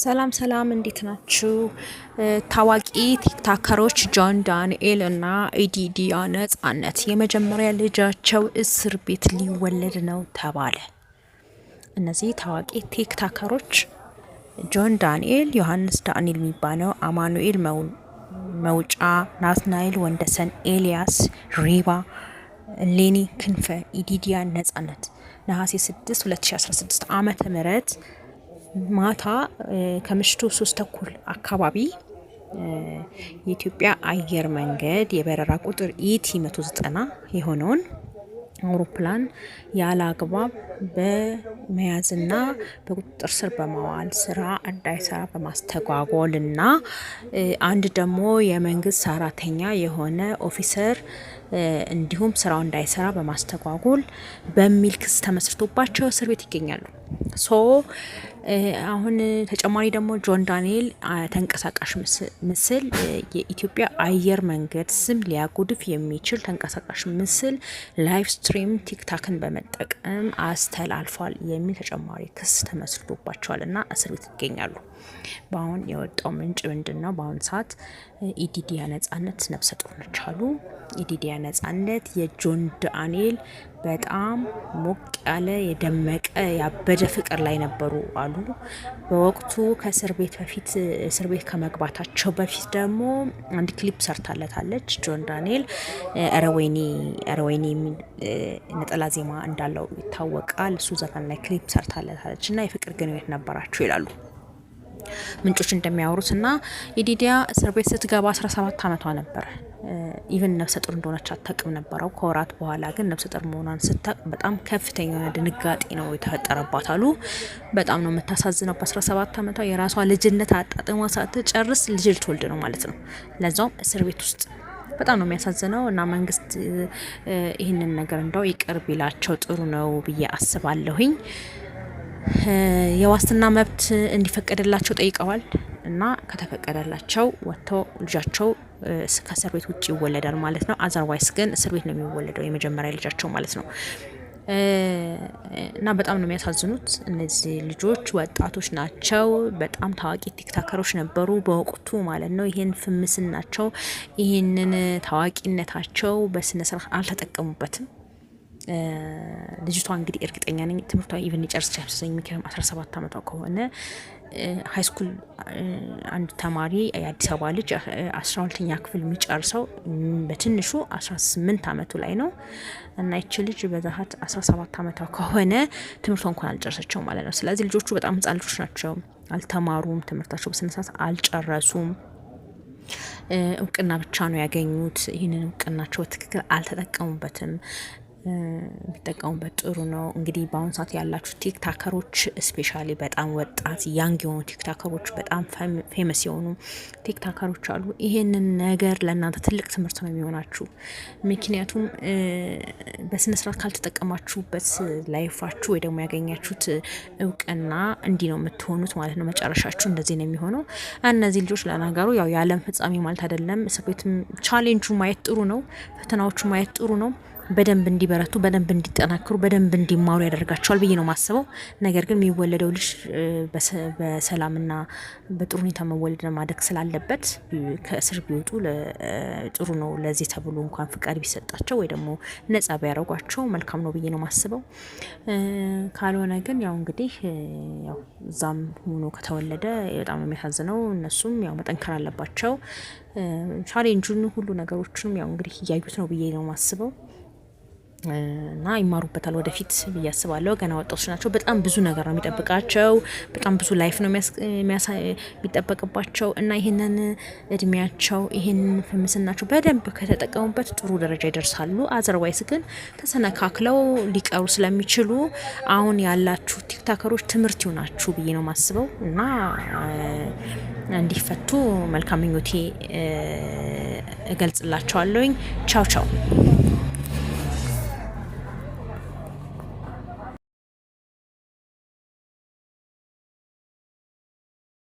ሰላም ሰላም እንዴት ናችሁ? ታዋቂ ቲክታከሮች ጆን ዳንኤል እና ኢዲዲያ ነጻነት የመጀመሪያ ልጃቸው እስር ቤት ሊወለድ ነው ተባለ። እነዚህ ታዋቂ ቲክታከሮች ጆን ዳንኤል፣ ዮሐንስ ዳንኤል የሚባለው፣ አማኑኤል መውጫ፣ ናትናኤል ወንደሰን፣ ኤልያስ ሪባ፣ ሌኒ ክንፈ፣ ኢዲዲያ ነጻነት ነሐሴ 6 2016 ዓመተ ምህረት ማታ ከምሽቱ 3 ተኩል አካባቢ የኢትዮጵያ አየር መንገድ የበረራ ቁጥር ኢቲ 190 የሆነውን አውሮፕላን ያለ አግባብ በመያዝና በቁጥጥር ስር በማዋል ስራ እንዳይሰራ በማስተጓጎልና አንድ ደግሞ የመንግስት ሰራተኛ የሆነ ኦፊሰር እንዲሁም ስራው እንዳይሰራ በማስተጓጎል በሚል ክስ ተመስርቶባቸው እስር ቤት ይገኛሉ። አሁን ተጨማሪ ደግሞ ጆን ዳንኤል ተንቀሳቃሽ ምስል የኢትዮጵያ አየር መንገድ ስም ሊያጎድፍ የሚችል ተንቀሳቃሽ ምስል ላይቭ ስትሪም ቲክታክን በመጠቀም አስተላልፏል የሚል ተጨማሪ ክስ ተመስርቶባቸዋል እና እስር ቤት ይገኛሉ። በአሁን የወጣው ምንጭ ምንድነው? በአሁን ሰዓት ኢዲዲያ ነጻነት ነፍሰ ጡር ነች አሉ። ኢዲዲያ ነጻነት የጆን ዳንኤል በጣም ሞቅ ያለ የደመቀ ያበደ ፍቅር ላይ ነበሩ አሉ። በወቅቱ ከእስር ቤት በፊት እስር ቤት ከመግባታቸው በፊት ደግሞ አንድ ክሊፕ ሰርታለታለች። ጆን ዳንኤል አረወይኒ የሚል ነጠላ ዜማ እንዳለው ይታወቃል። እሱ ዘፈን ላይ ክሊፕ ሰርታለታለች እና የፍቅር ግንኙነት ነበራቸው ይላሉ ምንጮች እንደሚያወሩትና ኢዲዲያ እስር ቤት ስትገባ 17 ዓመቷ ነበር። ኢቭን ነፍሰ ጡር እንደሆነች አታውቅም ነበረው። ከወራት በኋላ ግን ነፍሰ ጡር መሆኗን ስታውቅ በጣም ከፍተኛ የሆነ ድንጋጤ ነው የተፈጠረባት አሉ። በጣም ነው የምታሳዝነው። በ17 ዓመቷ የራሷ ልጅነት አጣጥማ ሳትጨርስ ልጅ ልትወልድ ነው ማለት ነው፣ ለዛውም እስር ቤት ውስጥ። በጣም ነው የሚያሳዝነው እና መንግስት ይህንን ነገር እንደው ይቅር ቢላቸው ጥሩ ነው ብዬ አስባለሁኝ። የዋስትና መብት እንዲፈቀድላቸው ጠይቀዋል እና ከተፈቀደላቸው ወጥተው ልጃቸው ከእስር ቤት ውጭ ይወለዳል ማለት ነው። አዘርዋይስ ግን እስር ቤት ነው የሚወለደው የመጀመሪያ ልጃቸው ማለት ነው። እና በጣም ነው የሚያሳዝኑት። እነዚህ ልጆች ወጣቶች ናቸው። በጣም ታዋቂ ቲክታከሮች ነበሩ በወቅቱ ማለት ነው። ይሄን ፍምስናቸው ይሄንን ታዋቂነታቸው በስነ ስርዓት አልተጠቀሙበትም። ልጅቷ እንግዲህ እርግጠኛ ነኝ ትምህርቷ ኢቭን ይጨርሳል። 17 ዓመቷ ከሆነ ሃይ ስኩል አንድ ተማሪ የአዲስ አበባ ልጅ 12ኛ ክፍል የሚጨርሰው በትንሹ 18 ዓመቱ ላይ ነው እና ይቺ ልጅ በዛት 17 ዓመቷ ከሆነ ትምህርቷ እንኳን አልጨረሰችው ማለት ነው። ስለዚህ ልጆቹ በጣም ህጻን ልጆች ናቸው። አልተማሩም፣ ትምህርታቸው በስነ ስርዓት አልጨረሱም። እውቅና ብቻ ነው ያገኙት። ይህንን እውቅናቸው ትክክል አልተጠቀሙበትም። ቢጠቀሙበት ጥሩ ነው። እንግዲህ በአሁን ሰዓት ያላችሁ ቲክታከሮች ስፔሻሊ በጣም ወጣት ያንግ የሆኑ ቲክታከሮች በጣም ፌመስ የሆኑ ቲክታከሮች አሉ። ይሄንን ነገር ለእናንተ ትልቅ ትምህርት ነው የሚሆናችሁ። ምክንያቱም በስነ ስርዓት ካልተጠቀማችሁበት ላይፋችሁ ወይ ደግሞ ያገኛችሁት እውቅና እንዲህ ነው የምትሆኑት ማለት ነው። መጨረሻችሁ እንደዚህ ነው የሚሆነው። እነዚህ ልጆች ለነገሩ ያው የዓለም ፍጻሜ ማለት አይደለም። እስር ቤትም ቻሌንጁ ማየት ጥሩ ነው። ፈተናዎቹ ማየት ጥሩ ነው። በደንብ እንዲበረቱ፣ በደንብ እንዲጠናክሩ፣ በደንብ እንዲማሩ ያደርጋቸዋል ብዬ ነው ማስበው። ነገር ግን የሚወለደው ልጅ በሰላምና በጥሩ ሁኔታ መወለድ ማደግ ስላለበት ከእስር ቢወጡ ጥሩ ነው። ለዚህ ተብሎ እንኳን ፍቃድ ቢሰጣቸው ወይ ደግሞ ነጻ ቢያደርጓቸው መልካም ነው ብዬ ነው ማስበው። ካልሆነ ግን ያው እንግዲህ ያው እዛም ሆኖ ከተወለደ በጣም የሚያሳዝነው። እነሱም ያው መጠንከር አለባቸው። ቻሌንጁን ሁሉ ነገሮችንም ያው እንግዲህ እያዩት ነው ብዬ ነው ማስበው እና ይማሩበታል ወደፊት ብዬ አስባለሁ። ገና ወጣቶች ናቸው። በጣም ብዙ ነገር ነው የሚጠብቃቸው። በጣም ብዙ ላይፍ ነው የሚጠበቅባቸው እና ይሄንን እድሜያቸው ይሄንን ፍምስናቸው በደንብ ከተጠቀሙበት ጥሩ ደረጃ ይደርሳሉ። አዘርዋይስ ግን ተሰነካክለው ሊቀሩ ስለሚችሉ አሁን ያላችሁ ቲክታከሮች ትምህርት ይሆናችሁ ብዬ ነው ማስበው እና እንዲፈቱ መልካም ምኞቴ እገልጽላቸዋለሁኝ። ቻው ቻው።